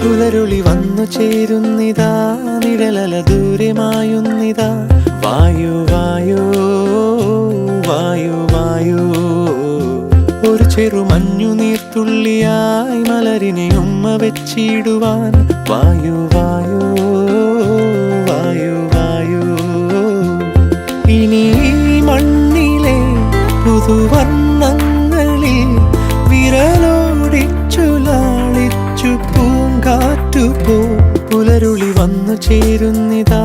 പുലരുളി വന്നു ചേരുന്നിതാ, നിഴലല ദൂരെ മായുന്നിതാ. വായു വായു വായു വായു, ഒരു ചെറു മഞ്ഞു നീർത്തുള്ളിയായി മലരിനെ ഉമ്മ വെച്ചിടുവാൻ. വായു വായു വായു വായു, ഇനി മണ്ണിലെ പുതുവർണ്ണങ്ങളിൽ വിരലോടിച്ചു ലാളിച്ചു പൂങ്കാറ്റുപോ. പുലരുളി വന്നു ചേരുന്നിതാ,